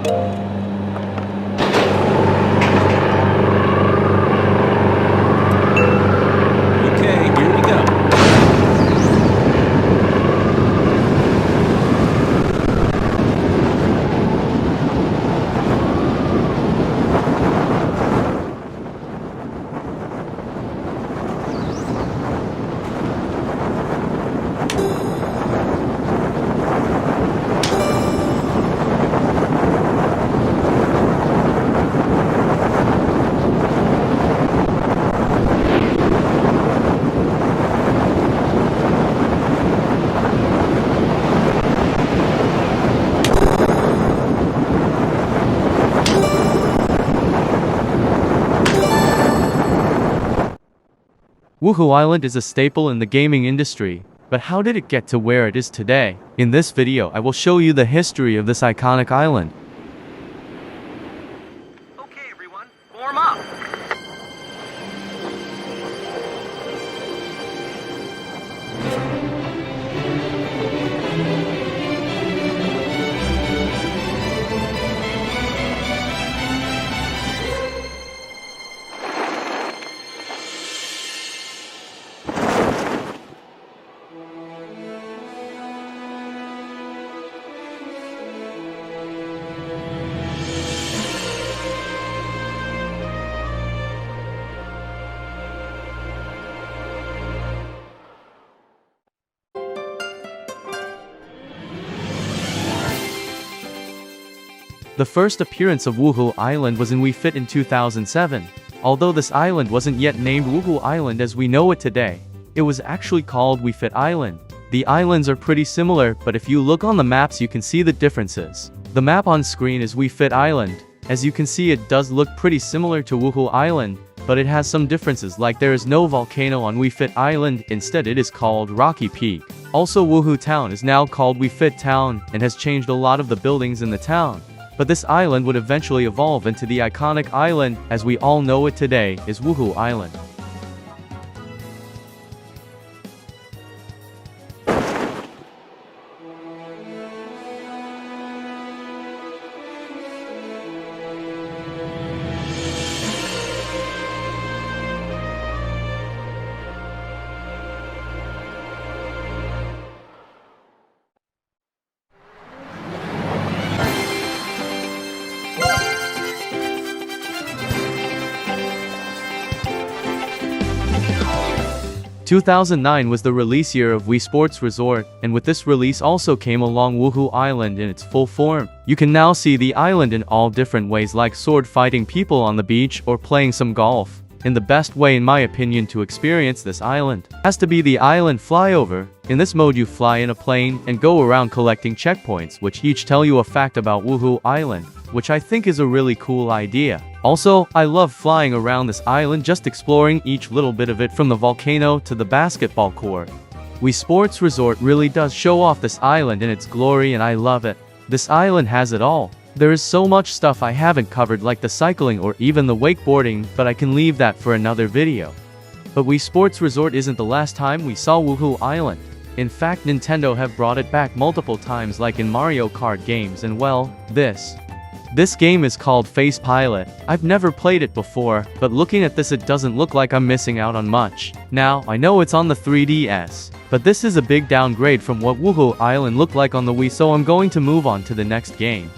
Okay, here we go. Wuhu Island is a staple in the gaming industry, but how did it get to where it is today? In this video, I will show you the history of this iconic island. Okay, everyone, warm up. 'The first appearance of Wuhu Island was in Wii Fit in 2007. Although this island wasn't yet named Wuhu Island as we know it today, it was actually called Wii Fit Island. The islands are pretty similar, but if you look on the maps you can see the differences. The map on screen is Wii Fit Island. As you can see, it does look pretty similar to Wuhu Island, but it has some differences, like there is no volcano on Wii Fit Island, instead it is called Rocky Peak. Also, Wuhu Town is now called Wii Fit Town and has changed a lot of the buildings in the town. But this island would eventually evolve into the iconic island as we all know it today is Wuhu Island. – 2009 was the release year of Wii Sports Resort, and with this release also came along Wuhu Island in its full form. You can now see the island in all different ways, like sword fighting people on the beach or playing some golf. And the best way in my opinion to experience this island has to be the island flyover. In this mode you fly in a plane and go around collecting checkpoints which each tell you a fact about Wuhu Island, which I think is a really cool idea. Also, I love flying around this island, just exploring each little bit of it, from the volcano to the basketball court. Wii Sports Resort really does show off this island in its glory and I love it. This island has it all. There is so much stuff I haven't covered, like the cycling or even the wakeboarding, but I can leave that for another video. But Wii Sports Resort isn't the last time we saw Wuhu Island. In fact, Nintendo have brought it back multiple times, like in Mario Kart games, and well, This game is called Face Pilot. I've never played it before, but looking at this it doesn't look like I'm missing out on much. Now, I know it's on the 3DS, but this is a big downgrade from what Wuhu Island looked like on the Wii, so I'm going to move on to the next game.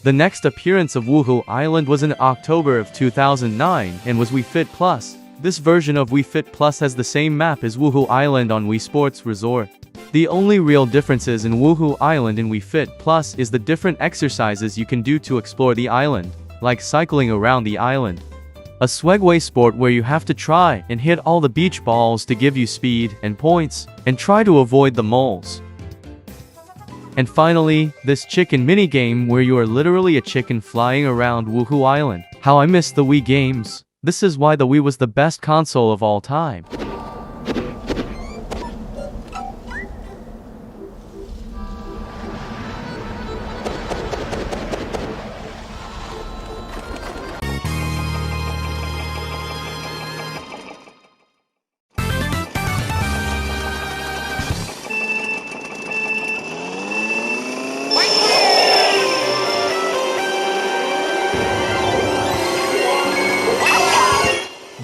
The next appearance of Wuhu Island was in October of 2009 and was Wii Fit Plus. This version of Wii Fit Plus has the same map as Wuhu Island on Wii Sports Resort. The only real differences in Wuhu Island and Wii Fit Plus is the different exercises you can do to explore the island, like cycling around the island. A Swagway sport where you have to try and hit all the beach balls to give you speed and points, and try to avoid the moles. And finally, this chicken minigame where you are literally a chicken flying around Wuhu Island. How I miss the Wii games. This is why the Wii was the best console of all time.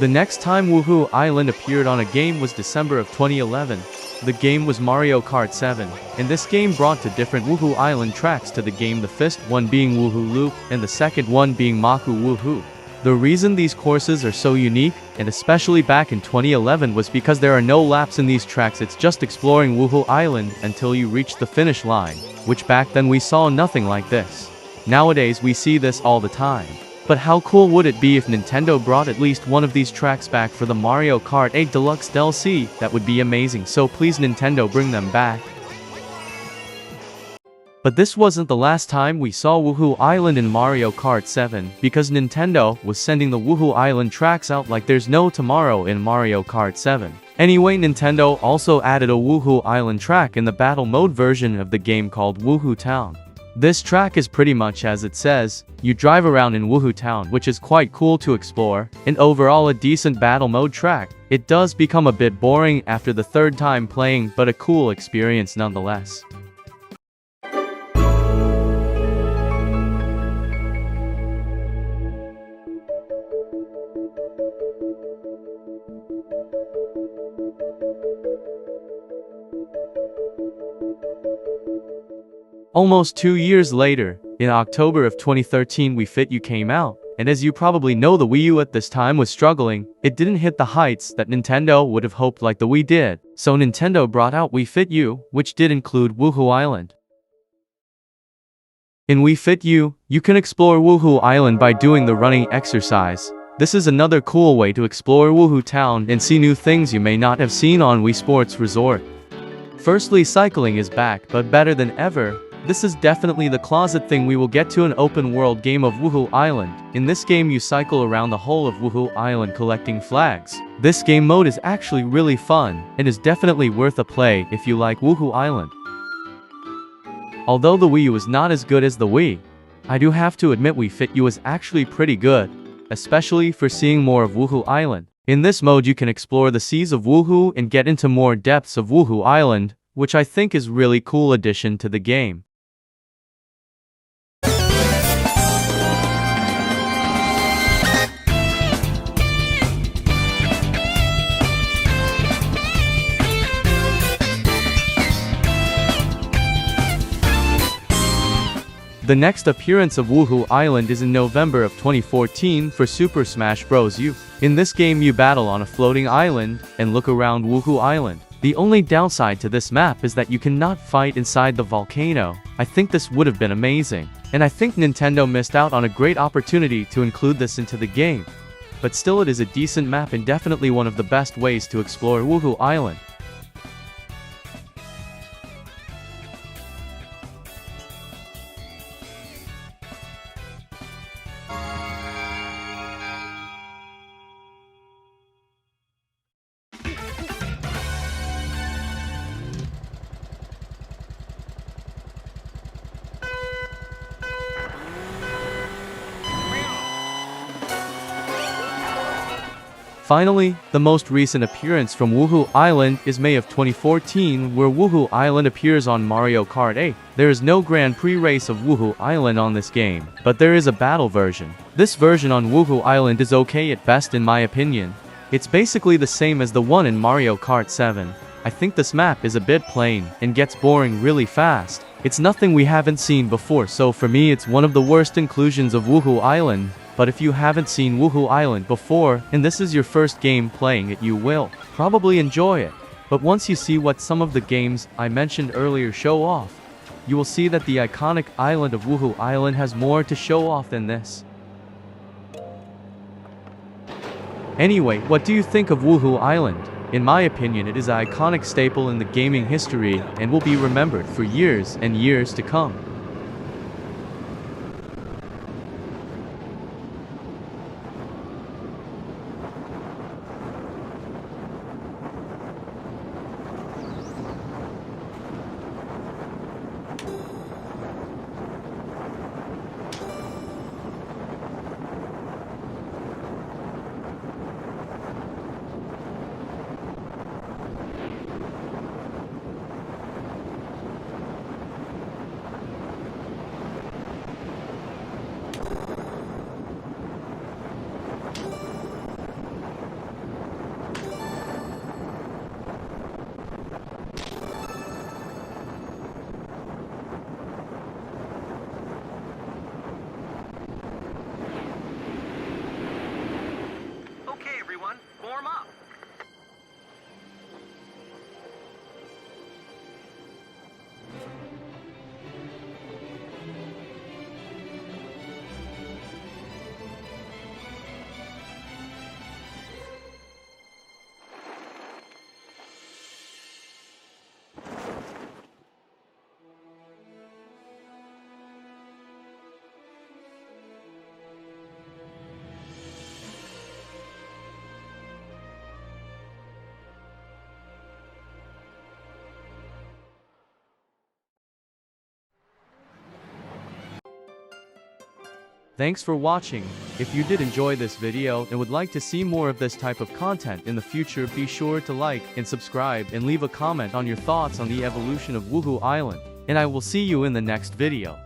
The next time Wuhu Island appeared on a game was December of 2011. The game was Mario Kart 7, and this game brought to different Wuhu Island tracks to the game, the first one being Wuhu Loop, and the second one being Maku Wuhu. The reason these courses are so unique, and especially back in 2011, was because there are no laps in these tracks. It's just exploring Wuhu Island until you reach the finish line, which back then we saw nothing like this. Nowadays we see this all the time. But how cool would it be if Nintendo brought at least one of these tracks back for the Mario Kart 8 Deluxe DLC? That would be amazing, so please Nintendo, bring them back. But this wasn't the last time we saw Wuhu Island in Mario Kart 7, because Nintendo was sending the Wuhu Island tracks out like there's no tomorrow in Mario Kart 7. Anyway, Nintendo also added a Wuhu Island track in the battle mode version of the game called Wuhu Town. This track is pretty much as it says, you drive around in Wuhu Town, which is quite cool to explore, and overall a decent battle mode track. It does become a bit boring after the third time playing, but a cool experience nonetheless. Almost 2 years later, in October of 2013, Wii Fit U came out, and as you probably know, the Wii U at this time was struggling. It didn't hit the heights that Nintendo would have hoped like the Wii did, so Nintendo brought out Wii Fit U, which did include Wuhu Island. In Wii Fit U, you can explore Wuhu Island by doing the running exercise. This is another cool way to explore Wuhu Town and see new things you may not have seen on Wii Sports Resort. Firstly, cycling is back, but better than ever. This is definitely the closet thing. We will get to an open world game of Wuhu Island. In this game you cycle around the whole of Wuhu Island collecting flags. This game mode is actually really fun, and is definitely worth a play if you like Wuhu Island. Although the Wii U is not as good as the Wii, I do have to admit Wii Fit U is actually pretty good, especially for seeing more of Wuhu Island. In this mode you can explore the seas of Wuhu and get into more depths of Wuhu Island, which I think is really cool addition to the game. The next appearance of Wuhu Island is in November of 2014 for Super Smash Bros. U. In this game you battle on a floating island and look around Wuhu Island. The only downside to this map is that you cannot fight inside the volcano. I think this would have been amazing, and I think Nintendo missed out on a great opportunity to include this into the game. But still, it is a decent map and definitely one of the best ways to explore Wuhu Island. Finally, the most recent appearance from Wuhu Island is May of 2014, where Wuhu Island appears on Mario Kart 8. There is no Grand Prix race of Wuhu Island on this game, but there is a battle version. This version on Wuhu Island is okay at best in my opinion. It's basically the same as the one in Mario Kart 7. I think this map is a bit plain and gets boring really fast. It's nothing we haven't seen before, so for me it's one of the worst inclusions of Wuhu Island. But if you haven't seen Wuhu Island before, and this is your first game playing it, you will probably enjoy it. But once you see what some of the games I mentioned earlier show off, you will see that the iconic island of Wuhu Island has more to show off than this. Anyway, what do you think of Wuhu Island? In my opinion, it is an iconic staple in the gaming history and will be remembered for years and years to come. Thanks for watching. If you did enjoy this video and would like to see more of this type of content in the future, be sure to like and subscribe and leave a comment on your thoughts on the evolution of Wuhu Island. And I will see you in the next video.